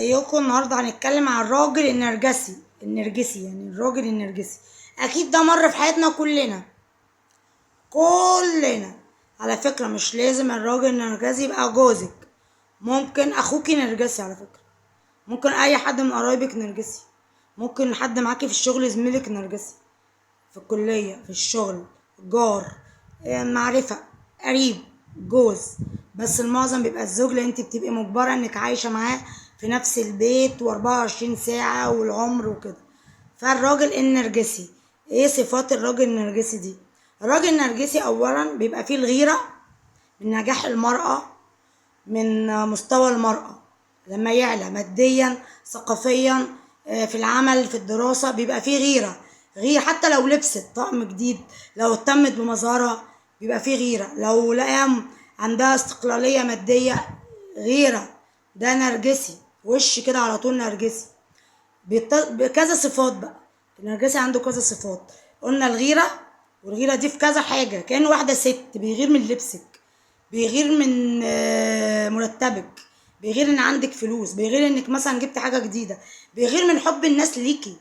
ازيكم؟ النهارده هنتكلم عن الراجل النرجسي يعني الراجل النرجسي. اكيد ده مر في حياتنا كلنا. على فكرة مش لازم الراجل النرجسي يبقى جوزك، ممكن اخوكي نرجسي، على فكرة ممكن اي حد من قرايبك نرجسي، ممكن حد معاكي في الشغل زميلك نرجسي، في الكلية، في الشغل، جار، معرفة، قريب، جوز. بس المعظم بيبقى الزوج، لان انت بتبقي مجبرة انك عايشة معاه في نفس البيت و24 ساعة والعمر وكده. فالراجل النرجسي، ايه صفات الراجل النرجسي دي؟ الراجل النرجسي اولا بيبقى فيه الغيرة من نجاح المرأة، من مستوى المرأة لما يعلى ماديا، ثقافيا، في العمل، في الدراسة، بيبقى فيه غيرة حتى لو لبست طقم جديد، لو اهتمت بمظهرها بيبقى فيه غيرة، لو لقى عندها استقلالية مادية غيرة. ده نرجسي، وش كده على طول نرجسي. بكذا صفات بقى، النرجسي عنده كذا صفات. قلنا الغيرة، والغيرة دي في كذا حاجة، كأن واحدة ست بيغير من لبسك، بيغير من مرتبك، بيغير ان عندك فلوس، بيغير انك مثلا جبت حاجة جديدة، بيغير من حب الناس ليكي.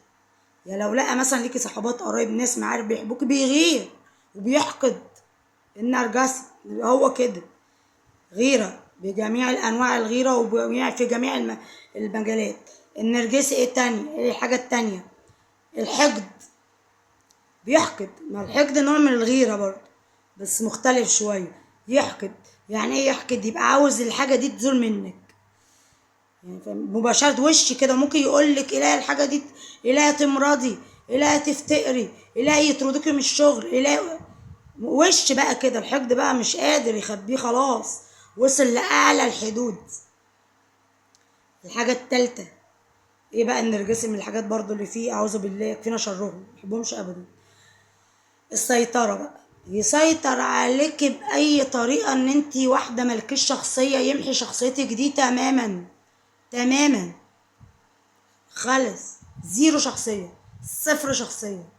يا لو لقى مثلا ليكي صحابات قرايب ناس معارف بيحبوكي بيغير وبيحقد. النرجسي هو كده، غيرة بجميع الانواع، الغيرة في جميع المجالات. النرجسي ايه تاني؟ ايه الحاجة التانية؟ الحقد، بيحقد. ما الحقد نوع من الغيرة برضه بس مختلف شوية. يحقد يعني ايه؟ يحقد يبقى عاوز الحاجة دي تزول منك، يعني مباشرة وش كده. ممكن يقول لك إلهي الحاجة دي، إلهي تمرضي، إلهي تفتقري، إلهي يطردوكي من الشغل، إلهي وش بقى كده. الحقد بقى مش قادر يخبيه، خلاص وصل لأعلى الحدود. الحاجة التالتة ايه بقى؟ النرجسي من الحاجات برضو اللي فيه، أعوذ بالله يكفينا شرهم، محبهمش أبدا. السيطرة بقى، يسيطر عليك بأي طريقة، ان انتي واحدة ملكيش شخصية، يمحي شخصيتك دي تماما خالص، زيرو شخصية، صفر شخصية.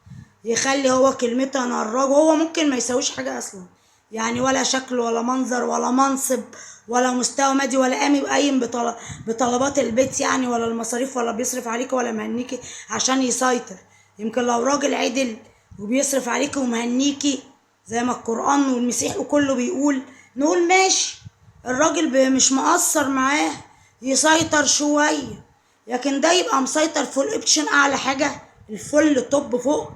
يخلي هو كلمته انا الراجل، هو ممكن ما يسويش حاجة اصلا، يعني ولا شكل ولا منظر ولا منصب ولا مستوى مادي ولا قايم بطلبات البيت يعني، ولا المصاريف، ولا بيصرف عليك ولا مهنيكي عشان يسيطر. يمكن لو راجل عدل وبيصرف عليكي ومهنيكي زي ما القرآن والمسيح وكله بيقول، نقول ماشي، الراجل مش مقصر معاه يسيطر شوية. لكن ده يبقى مسيطر فول اوبشن، اعلى حاجة، الفل توب فوق،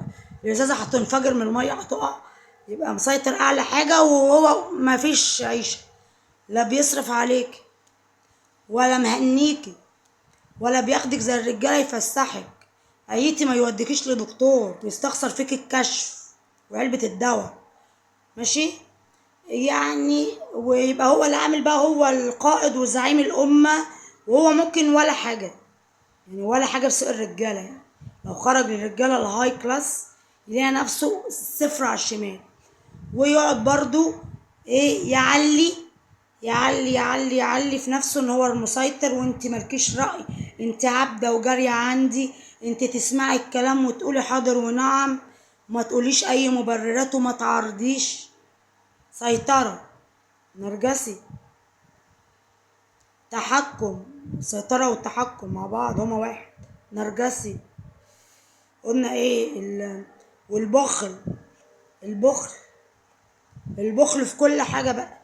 الازازة هتنفجر من المية هتقع، يبقى مسيطر اعلى حاجة وهو مفيش عيشة. لا بيصرف عليك ولا مهنيكي ولا بياخدك زي الرجالة يفسحك، ايتي ما يوديكيش لدكتور، يستخسر فيك الكشف وعلبة الدواء، ماشي يعني. ويبقى هو اللي عامل بقى، هو القائد وزعيم الأمة، وهو ممكن ولا حاجة، يعني ولا حاجة بسوق الرجالة. يعني لو خرج للرجالة الهاي كلاس يلاقي نفسه صفر على الشمال. ويقعد برضو ايه، يعلي في نفسه ان هو المسيطر، وانت مالكيش رأي، انت عبدة وجارية عندي، انت تسمعي الكلام وتقولي حاضر ونعم، ما تقوليش اي مبررات وما تعرضيش. سيطرة، نرجسي. تحكم، السيطرة والتحكم مع بعض هما واحد. نرجسي. قلنا ايه والبخل، البخل البخل في كل حاجة بقى.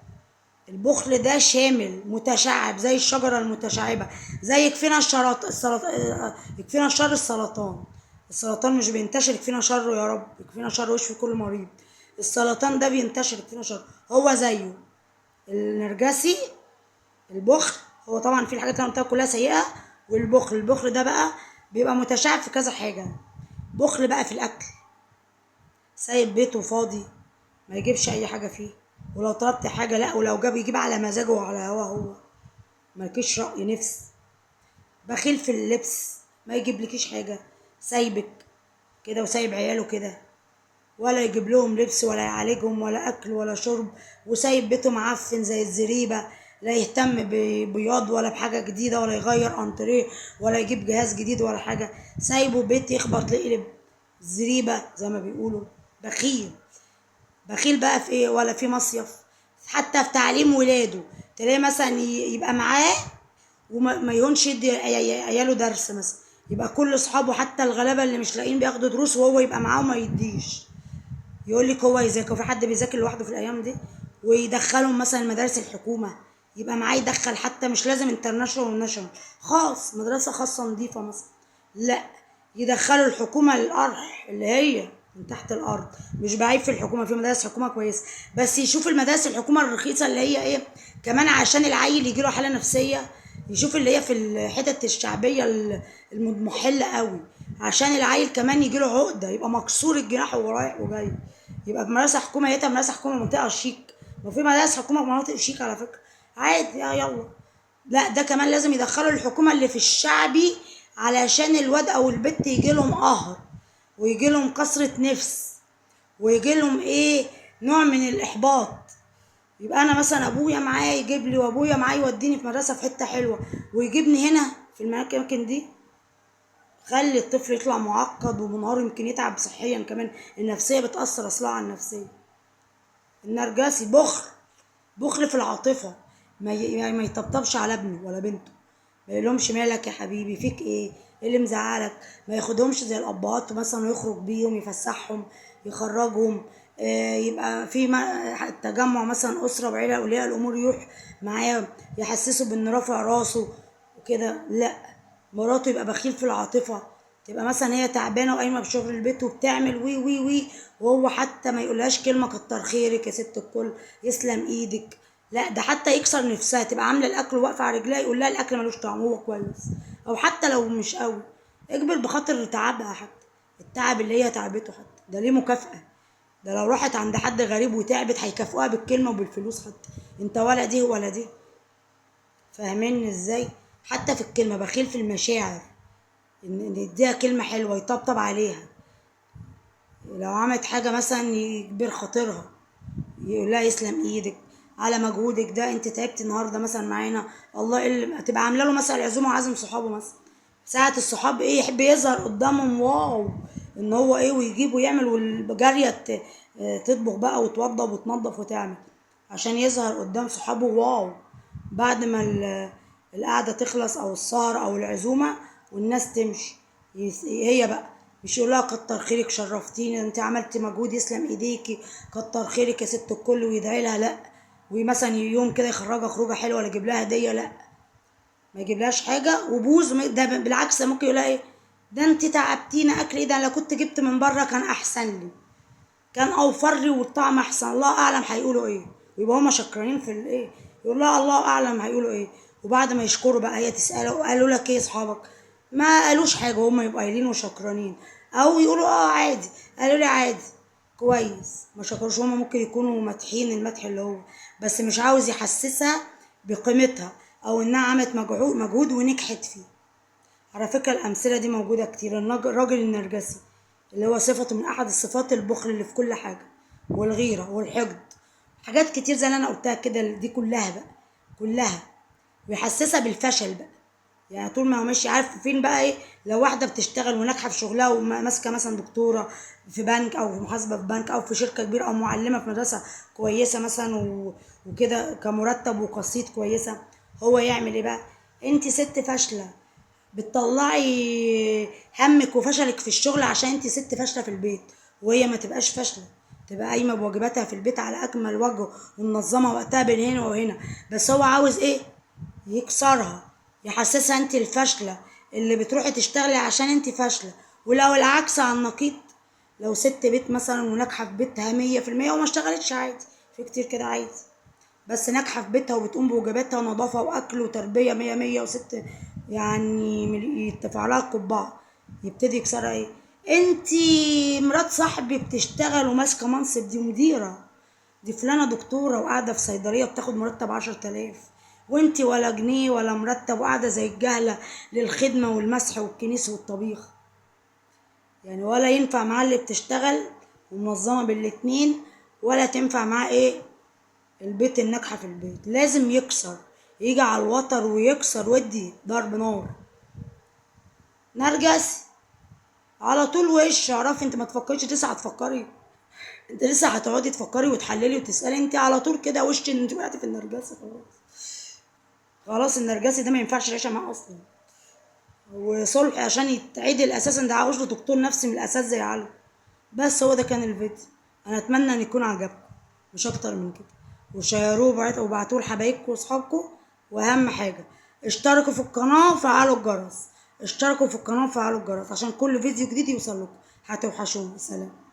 البخل ده شامل متشعب زي الشجرة المتشعبة، زي يكفينا يكفينا شر السرطان مش بينتشر، يكفينا شره يا رب، يكفينا شر ويشفي كل مريض. السرطان ده بينتشر، يكفينا شر، هو زيه النرجسي. البخل هو طبعا في الحاجات اللي انا قلتها كلها سيئة، البخل ده بقى بيبقى متشعب في كذا حاجة. بخل بقى في الأكل، سايب بيته فاضي ما يجيبش أي حاجة فيه، ولو طلبت حاجة لا، ولو جاب يجيب على مزاجه وعلى هواه هو، مالكيش رأي نفس. بخيل في اللبس، ما يجيبلكيش حاجة، سايبك كده وسايب عياله كده، ولا يجيب لهم لبس ولا يعالجهم ولا أكل ولا شرب، وسايب بيته معفن زي الزريبة، لا يهتم ببياض ولا بحاجة جديدة، ولا يغير انتريه ولا يجيب جهاز جديد ولا حاجة، سايبه بيت يخبط يقلب زريبة زي ما بيقولوا. بخيل بقى في ايه؟ ولا في مصيف، حتى في تعليم ولاده تلاقي مثلا يبقى معاه وما ما يهونش يدي عياله درس مثلا، يبقى كل اصحابه حتى الغلابه اللي مش لاقيين بياخدوا دروس وهو يبقى معاهم ما يديش. يقول لك هو يذاكر، في حد بيذاكر لوحده في الايام دي؟ ويدخلهم مثلا مدارس الحكومه، يبقى معاه يدخل حتى مش لازم انترناشونال وناشونال، خاص مدرسه خاصه نظيفه مثلا، لا، يدخلوا الحكومه للقرح اللي هي من تحت الارض. مش بعيب في الحكومه، في مدارس حكومه كويسه، بس يشوف المدارس الحكومه الرخيصه اللي هي ايه، كمان عشان العيل يجيله حاله نفسيه، يشوف اللي هي في الحتت الشعبيه المضمحله قوي، عشان العيل كمان يجيله عقده، يبقى مكسور الجناح وهو رايح وجاي. يبقى في مدرسه حكومه، هي مدرسه حكومه منطقه شيك، وفي مدارس حكومه في مناطق شيك على فكره، عادي يلا. لا ده كمان لازم يدخلوا الحكومه اللي في الشعبي، علشان الواد او البنت يجي لهم قهر، ويجي لهم كسره نفس، ويجي لهم ايه، نوع من الاحباط. يبقى انا مثلا ابويا معايا يجيب لي، وابويا معايا يوديني في مدرسه في حته حلوه، ويجيبني هنا في الاماكن دي، خلي الطفل يطلع معقد ومنهار، يمكن يتعب صحيا كمان، النفسيه بتاثر اصلا على النفسيه. النرجسي بخل في العاطفه، ما يطبطبش على ابنه ولا بنته، ما يقولهمش مالك يا حبيبي، فيك ايه، ايه اللي مزعلك، ما ياخدهمش زي الابهات مثلا ويخرج بيهم يفسحهم يخرجهم. يبقى في تجمع مثلا اسره وعيله اولياء الامور يروح معاه، يحسسه بان رافع راسه وكده. لا، مراته يبقى بخيل في العاطفه، تبقى مثلا هي تعبانه وقايمه بشغل البيت وبتعمل وي وي وي، وهو حتى ما يقولهاش كلمه كتر خيرك يا ست الكل، يسلم ايدك، لا ده حتى يكسر نفسها، تبقى عامله الاكل واقفه على رجلها يقول لها الاكل ملوش طعم، هو كويس، او حتى لو مش قوي اجبر بخاطر تعبها، حتى التعب اللي هي تعبته حتى ده ليه مكافأة. ده لو راحت عند حد غريب وتعبت هيكافئوها بالكلمه وبالفلوس، حتى انت ولا دي ولا دي. فاهمين ازاي؟ حتى في الكلمه بخيل في المشاعر، ان يديها كلمه حلوه يطبطب عليها، لو عملت حاجه مثلا يكبر خاطرها، يقول لها يسلم ايدك على مجهودك ده، انت تعبت النهارده مثلا معانا، الله اللي تبقى عامله له مثلا عزومه وعازم صحابه مثلا، ساعة الصحاب ايه يحب يظهر قدامهم واو، ان هو ايه، ويجيب ويعمل، والجارية تطبخ بقى وتوضب وتنظف وتعمل، عشان يظهر قدام صحابه واو. بعد ما القعدة تخلص او السهر او العزومة والناس تمشي، هي بقى مش يقول لها كتر خيرك شرفتيني، انت عملتي مجهود يسلم ايديكي، كتر خيرك يا ست الكل، ويدعي لها، لا. ومثلا يوم كده يخرجها خروجه حلوه ولا يجيب لها هديه، لا، ما يجيبلهاش حاجه وبوز، ده بالعكس ممكن يقول لها ايه، ده انت تعبتينا اكل ايه، ده انا لو كنت جبت من بره كان احسن لي، كان اوفر لي والطعم احسن، الله اعلم هيقولوا ايه، ويبقى هما شكرانين في الايه، يقول لها الله اعلم هيقولوا ايه. وبعد ما يشكروا بقى هي تساله قالوا لك ايه اصحابك، ما قالوش حاجه، هما يبقوا قايلين وشكرانين، او يقولوا اه عادي، قالوا لي عادي كويس، ما شكروش، هما ممكن يكونوا مدحين المدح اللي هو، بس مش عاوز يحسسها بقيمتها، او انها عملت مجهود ونجحت فيه. على فكرة الأمثلة دي موجودة كتير، الراجل النرجسي اللي هو صفته من أحد الصفات البخل اللي في كل حاجة، والغيرة والحقد، حاجات كتير زي اللي أنا قلتها كده، دي كلها بقى كلها، ويحسسها بالفشل بقى، يعني طول ما هو ماشي عارف فين بقى ايه، لو واحدة بتشتغل وناجحة في شغلها وماسكة مثلا دكتورة في بنك أو محاسبة في بنك أو في شركة كبيرة أو معلمة في مدرسة كويسة مثلا وكده كمرتب وقسيط كويسة، هو يعمل ايه بقى، انت ست فاشلة، بتطلعي همك وفشلك في الشغل عشان انت ست فاشله في البيت، وهي ما تبقاش فاشله، تبقى قايمه بواجباتها في البيت على اكمل وجه ومنظمه وقتها بين هنا وهنا، بس هو عاوز ايه، يكسرها، يحسسها انت الفاشله اللي بتروحي تشتغلي عشان انت فاشله. ولو العكس على النقيض، لو ست بيت مثلا وناجحه في بيتها 100% وما اشتغلتش عادي، في كتير كده عادي، بس ناجحة في بيتها وبتقوم بواجباتها ونظافة وأكل وتربية مية مية وست، يعني يتفع لها القبعة، يبتدي يكسرها ايه، انتي مرات صاحبي بتشتغل وماسكة منصب، دي مديرة، دي فلانة دكتورة وقاعدة في صيدلية بتاخد مرتب 10 تلاف، وانتي ولا جنيه ولا مرتب وقاعدة زي الجهلة للخدمة والمسح والكنيس والطبيخ، يعني ولا ينفع معاه اللي بتشتغل ومنظمة بالاتنين، ولا تنفع معاه ايه البيت الناجحة في البيت، لازم يكسر، يجي على الوتر ويكسر ودي ضرب نار. نرجس على طول وش، اعرفي انت ما تفكريش لسه هتفكري، انت لسه هتقعدي تفكري وتحللي وتسألي، انت على طول كده وش ان انت وقعتي في النرجسة خلاص. خلاص النرجسي ده ما ينفعش العيشه معاه اصلا. وصلح عشان يتعدل اساسا، ده عاوز له دكتور نفسي من الاساس زي علي. بس هو ده كان الفيديو. انا اتمنى ان يكون عجبكم، مش اكتر من كده. وشيروه وابعتوه لحبايبكم واصحابكم. واهم حاجه اشتركوا في القناه وفعلوا الجرس. اشتركوا في القناه وفعلوا الجرس عشان كل فيديو جديد يوصل لكم. هتوحشوني. سلام.